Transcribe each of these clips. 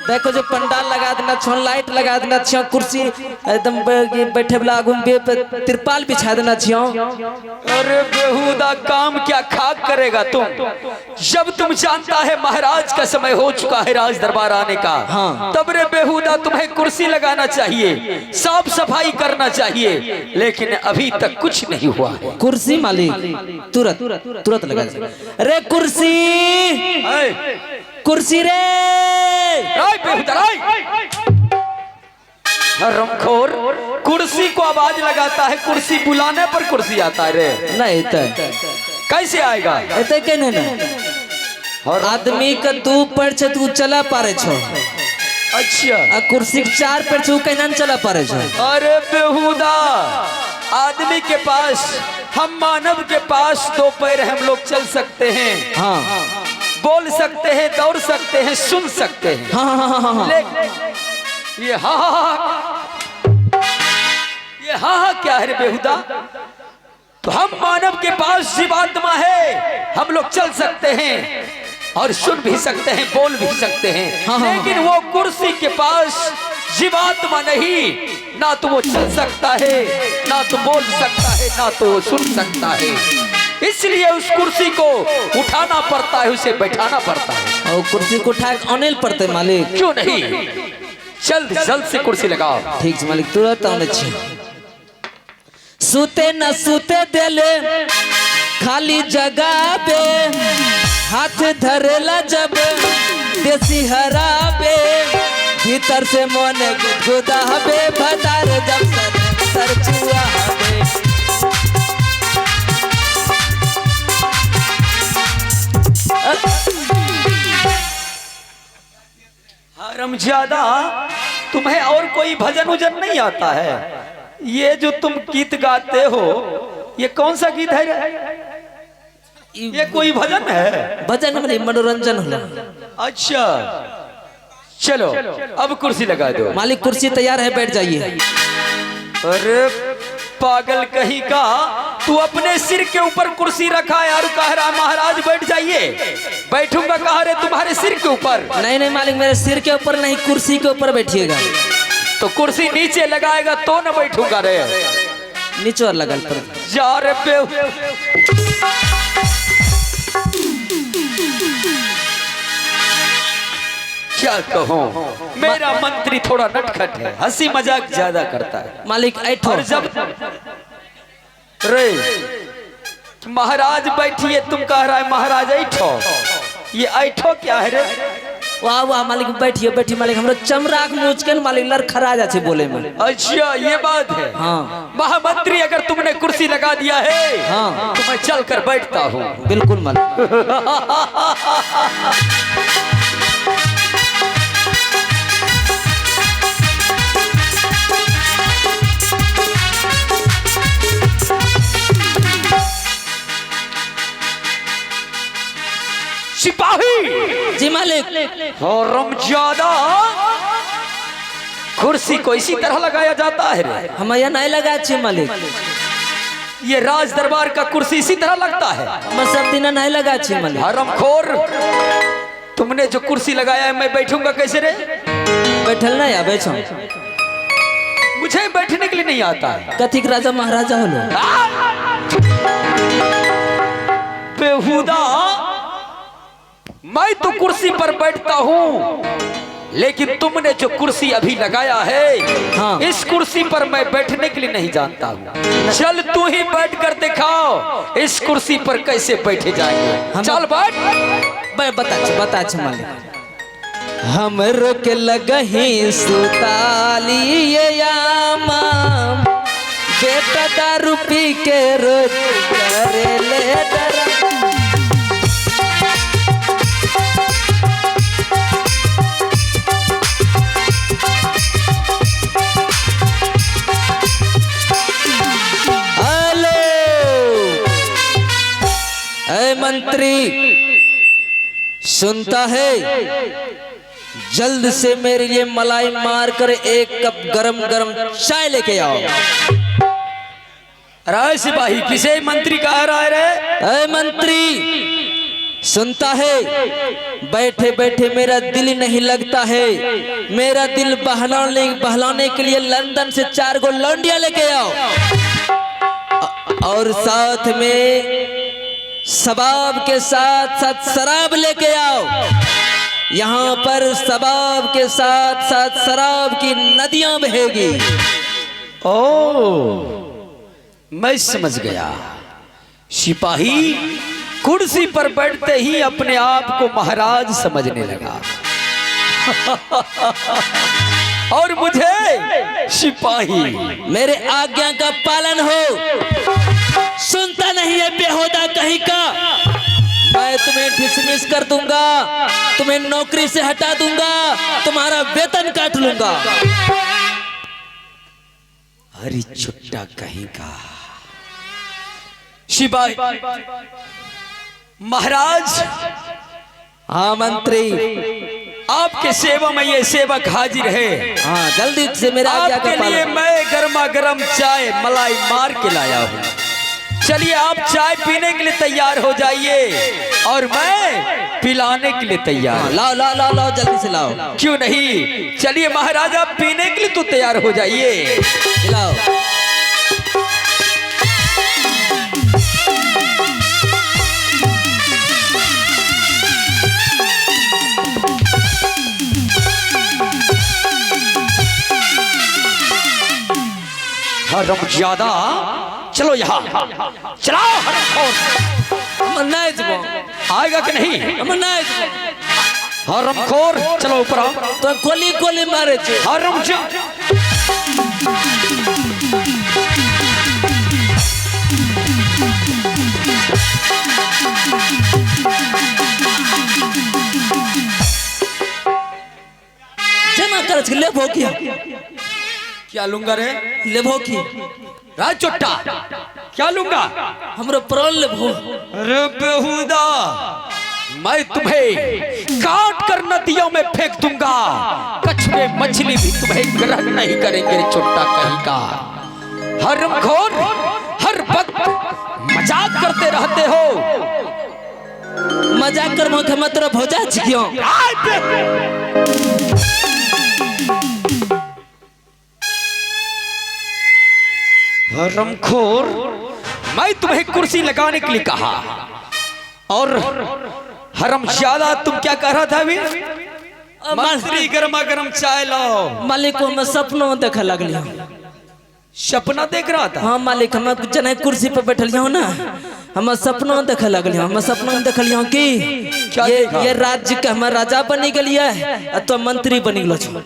देखो जो पंडाल लगा देना छो, लाइट लगा देना छो, कुर्सी एकदम बैठे वाला आगू में तिरपाल बिछा देना छो। अरे बेहुदा काम क्या खाक करेगा तुम, जब तुम जानता है महाराज का समय हो चुका है राज दरबार आने का। हाँ। तब रे बेहुदा तुम्हें कुर्सी लगाना चाहिए, साफ सफाई करना चाहिए, लेकिन अभी तक कुछ नहीं हुआ है। कुर्सी मालिक तुरंत तुरंत लगा दे। रे कुर्सी कुर्सी रे बेहुदा हरामखोर, कुर्सी को आवाज लगाता है, कुर्सी बुलाने पर कुर्सी आता है रे। नहीं तो कैसे आएगा? एते केने ना और आदमी का दो पैर छे तू चला पारे छो। अच्छा आ कुर्सी के चार पैर छे केना चला पारे छो। अरे बेहुदा, आदमी के पास, हम मानव के पास दो पैर, हम लोग चल सकते हैं, हाँ बोल सकते हैं, दौड़ सकते हैं, सुन सकते हैं। हाँ हाँ हाँ हाँ ये हाँ क्या है रे बेहुदा? तो हम मानव के पास जीवात्मा है, हम लोग चल सकते हैं और सुन भी सकते हैं, बोल भी सकते हैं। हाँ, लेकिन वो कुर्सी के पास जीवात्मा नहीं, ना तो वो चल सकता है, ना तो बोल सकता है, ना तो वो सुन सकता है। इसलिए उस कुर्सी को उठाना पड़ता है, उसे बैठाना पड़ता है। और कुर्सी को उठा के अनिल पड़ते मालिक। क्यों नहीं, जल्द जल्द से कुर्सी लगाओ। ठीक है मालिक, तुरंत आने छी। सूते न सूते देले खाली जगह पे, हाथ धरेला जब देसी हराबे, भीतर से मन गुदगुदाबे, भतार जब सर चुआबे। हरामजादा, तुम्हें और कोई भजन उजन नहीं आता है? ये जो तुम गीत गाते हो, ये कौन सा गीत है? ये कोई भजन है? भजन में मनोरंजन होला। अच्छा चलो अब कुर्सी लगा दो। मालिक कुर्सी तैयार है, बैठ जाइए। अरे पागल कहीं का, तू अपने सिर के ऊपर कुर्सी रखा है और कह रहा महाराज बैठ जाइए। बैठूंगा कहा रे तुम्हारे सिर के ऊपर? नहीं नहीं मालिक, मेरे सिर के ऊपर नहीं, कुर्सी के ऊपर बैठिएगा। तो कुर्सी नीचे लगाएगा तो न बैठूंगा रे। नीचे और लगा पर जा रे क्या कहूँ, मेरा मंत्री थोड़ा नटखट है, हंसी मजाक ज्यादा करता है। मालिक ऐठो। और जब रे महाराज बैठिए, तुम कह रहा है महाराज ऐठो, ये ऐठो क्या है रे? वाह वाह मालिक, बैठिए बैठिए मालिक, हमरा चमराक मुचकन मालिक लड़खड़ा जाछे बोले में। अच्छा ये बात है। हाँ महामंत्री, अगर तुमने कुर्सी लगा दिया है, हाँ तो मैं चल कर बैठता हूँ। बिल्कुल मालिक। सिपाही जी मालिक। हरामजादा, कुर्सी को इसी तरह लगाया जाता है रे? हम यहाँ नहीं लगा छे मालिक, ये राज दरबार का कुर्सी इसी तरह लगता है? हम सब दिन नहीं लगा छे मालिक। हरामखोर, तुमने जो कुर्सी लगाया है, मैं बैठूंगा कैसे रे? बैठल नहीं आवे छो, मुझे बैठने के लिए नहीं आता है। कथी के राजा महाराजा होलो। बेहुदा, मैं तो कुर्सी पर बैठता हूँ, लेकिन तुमने जो कुर्सी अभी लगाया है, हाँ। इस कुर्सी पर मैं बैठने के लिए नहीं जानता हूँ। चल तू ही बैठ कर दिखाओ, इस कुर्सी पर कैसे बैठे जाएंगे। चल बैठ। बता मालिक। हमरो के लगही सुताली ये यामा, बेटा दारू पी के रोज करे ले डरा। मंत्री सुनता है, जल्द से मेरे लिए मलाई मार कर एक कप गरम गरम चाय लेके आओ। राय सिपाही, किसे मंत्री कह रहा है रे? मंत्री सुनता है बैठे बैठे मेरा दिल नहीं लगता है, मेरा दिल बहलाने के लिए लंदन से 4 गो लौंडिया लेके आओ और साथ में शबाब के साथ साथ शराब लेके आओ। यहाँ पर शबाब के साथ साथ शराब की नदियां बहेगी। ओ मैं समझ गया। सिपाही कुर्सी पर बैठते ही अपने आप को महाराज समझने लगा और मुझे सिपाही। मेरे आज्ञा का पालन हो, सुनता नहीं है बेहुदा कहीं का। मैं तुम्हें डिसमिस कर दूंगा, तुम्हें नौकरी से हटा दूंगा, तुम्हारा वेतन काट लूंगा। अरे चुट्टा कहीं का। सिपाही महाराज। हाँ मंत्री, आपके सेवा में ये सेवक हाजिर है। हाँ जल्दी से मेरा आज्ञा का आपके लिए पालन। मैं गर्मा गर्म चाय मलाई मार के लाया हूँ। चलिए आप चाय पीने के लिए तैयार हो जाइए और मैं पिलाने के लिए तैयार। लाओ लाओ लाओ लाओ जल्दी से लाओ। क्यों नहीं, चलिए महाराज आप पीने के लिए तो तैयार हो जाइए। लाओ। हरम ज्यादा चलो यहाँ चलाओ। आएगा कि नहीं? हरमखोर चलो ऊपर आओ। तो गोली गोली मारे छे। हरम जमा कर ले भोकिया। क्या लूंगा रे? ले भोकी राज चुट्टा क्या लूंगा? हमरो प्राण ले भो। अरे बेहुदा, मैं तुम्हें काट कर नदियों में फेंक दूंगा। कछुए मछली भी तुम्हें ग्रहण नहीं करेंगे रे चुट्टा कहीं का। हरमखोर हर वक्त मजाक करते रहते हो। मजाक कर मुखे मतलब हो जा क्यों? हरमखोर, मैं तुम्हें कुर्सी लगाने के लिए कहा और हरमजादा तुम क्या कह रहा था अभी? मंत्री गर्मा गर्म चाय लाओ। मालिक को मैं सपनों देख लगलियो। सपना देख रहा था? हाँ मालिक, हम जने कुर्सी पर बैठल हूँ ना, हम सपनों देख लगलियो। हम सपनों में देखलियो कि ये राज्य का हम राजा बनी गलिए तो मंत्री बनी गलो छो।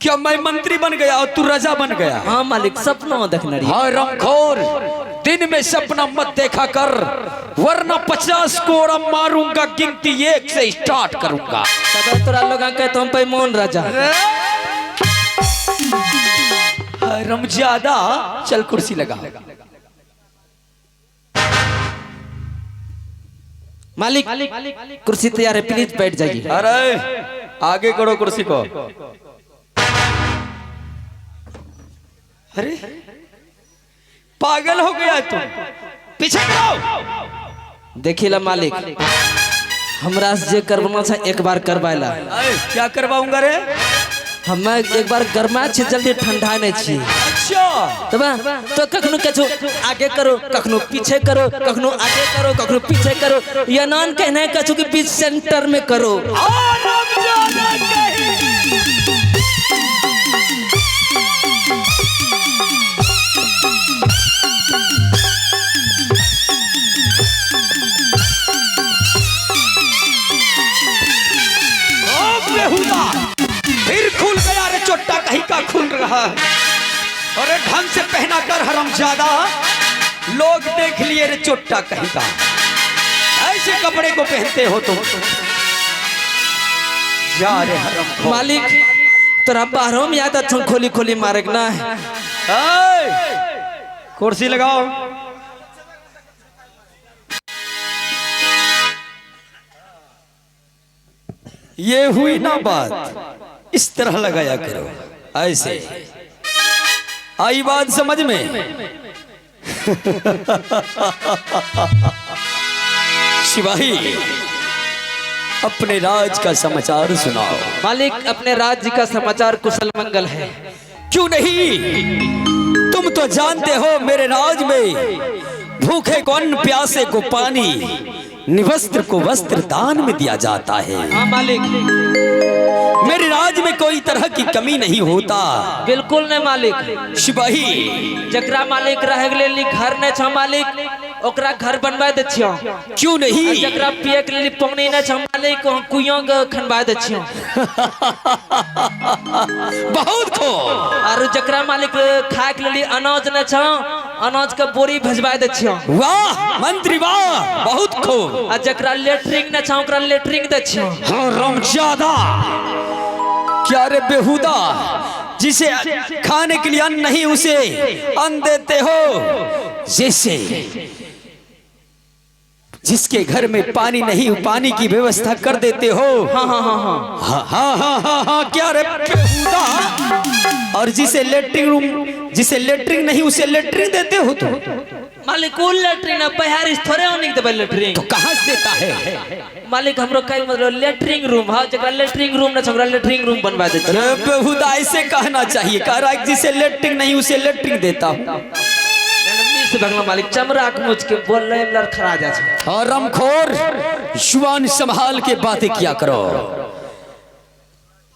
क्या मैं मंत्री बन गया और तू राजा बन गया? हाँ मालिक, सपनों देखना रही। हरमखोर, दिन में सपना मत देखा कर, वरना 50 कोड़ा मारूंगा। गिनती 1 से स्टार्ट करूंगा। तब तोरा लोग कहते तुम पे मोहन राजा। हरमजादा चल कुर्सी लगा। मालिक कुर्सी तैयार है, प्लीज बैठ जाइए। अरे आगे करो कुर्सी को। अरे पागल हो गया तुम, पीछे करो। देखिला मालिक, हमरा से जे करवाना था एक बार करवाइला। क्या करवाऊंगा रे? हम एक बार गरमा छे, जल्दी ठंडा नहीं छी। अच्छा तो कखनो कछु आगे करो, कखनो पीछे करो, कखनो आगे करो, कखनो पीछे करो। या नान कहना कछु कि बीच सेंटर में करो। फिर खुल गया रे चोट्टा कहीं का खुल रहा है। अरे ढंग से पहना कर हरामजादा, लोग देख लिए रे चोट्टा कहीं का। ऐसे कपड़े को पहनते हो तुम? जा रे हरामखोर। मालिक तोरा बाहरों में याद अच्छा खोली खोली मारेक ना। कुर्सी लगाओ। ये हुई ना बात, इस तरह लगाया करो ऐसे। आई बात समझ में? सिपाही, अपने राज का समाचार सुनाओ। मालिक अपने राज्य का समाचार कुशल मंगल है। क्यों नहीं, तुम तो जानते हो मेरे राज में भूखे को अन्न, प्यासे को पानी, निवस्त्र को वस्त्र दान में दिया जाता है। हाँ मालिक, मेरे राज में कोई तरह की कमी नहीं होता। बिल्कुल नहीं मालिक। सिपाही, जकरा मालिक रहे के लिए घर नहीं छ मालिक, ओकरा घर बनवा दे छियो। क्यों नहीं, जकरा पिए के लिए पानी नहीं छ मालिक, कुइयों के खनवा दे छियो। बहुत खो। और जकरा मालिक खाए के लिए अनाज नहीं छ, अनाज का बोरी भेजवा दे छियो। वाह मंत्री वाह, बहुत खो। आ जकरा लेटरिंग न छ, ओकरा लेटरिंग दे छियो। हाँ रामजादा, क्या रे बेहुदा, जिसे खाने के लिए अन्न नहीं उसे अन्न देते हो। जैसे जिसके घर में पानी नहीं, पानी की व्यवस्था कर देते हो। हाँ हाँ हाँ हाँ हाँ हाँ हाँ हाँ हाँ, क्या रे बेहुदा, और जिसे लेटरिंग रूम, जिसे लेटरिंग नहीं उसे लेटरिंग देते हो। तो मालिक कौन लेटरिंग है, पहाड़ थोड़े होने के लेटरिंग तो कहाँ से देता है मालिक? हमरो कई मतलब लेटरिंग रूम, हाँ जगह लेटरिंग रूम ना छगरा लेटरिंग रूम बनवा दे। अरे बेहुदा, ऐसे कहना चाहिए, कह रहा है जिसे लेटरिंग नहीं उसे लेटरिंग देता हूँ। मालिक चमड़ा मुझ के बोल रहे लड़खड़ा जा छे। और रमखोर, जुबान संभाल के बातें किया करो।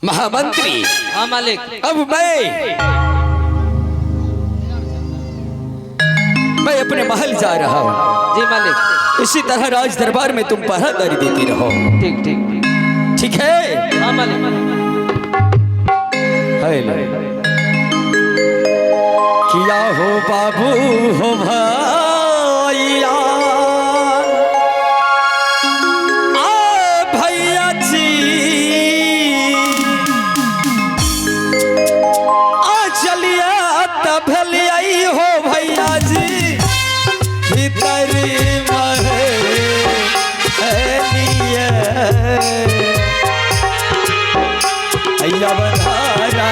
महामंत्री, हाँ मालिक। अब मैं अपने महल जा रहा हूँ। जी मालिक। इसी तरह राज दरबार में तुम पहरादारी देती रहो। ठीक ठीक ठीक है। हाँ मालिक। किया हो बाबू हो भैया, भैया जी चलिए तब आई हो भैया जी, भीतर भैया बधारा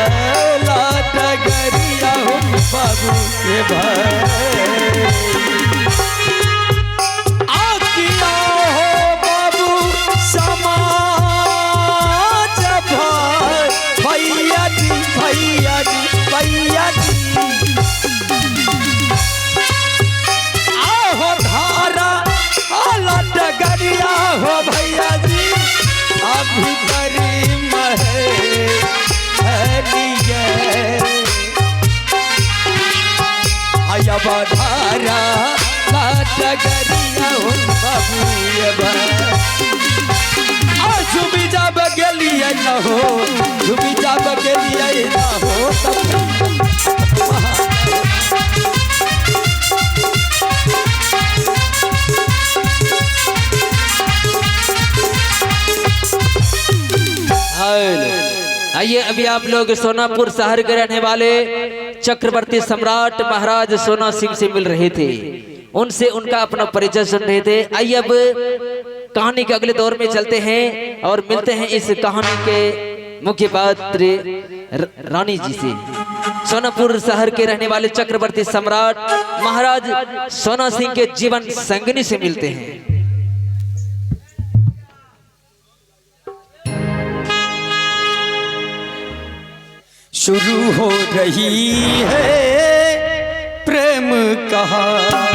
लाटगरिया हो बाबू के भाई, आकिया हो बाबू समाज भाई, भैया जी भैया जी भैया जी, आहो धारा लाटगरिया हो भैया जी, अभी करी महे आया बधारा लाटगरिया हो बाबू, झुमी जाब गेलिए न हो, झुमी जाब गेलिए न हो तब आइए अभी आप लोग सोनापुर शहर के रहने वाले चक्रवर्ती सम्राट महाराज सोना सिंह से मिल रहे थे, उनसे उनका अपना परिचय सुन रहे थे। आइए अब कहानी के अगले दौर में चलते हैं और मिलते हैं इस कहानी के मुख्य पात्र रानी जी से। सोनापुर शहर के रहने वाले चक्रवर्ती सम्राट महाराज सोना सिंह के जीवन संगिनी से मिलते हैं। शुरू हो रही है प्रेम कहानी,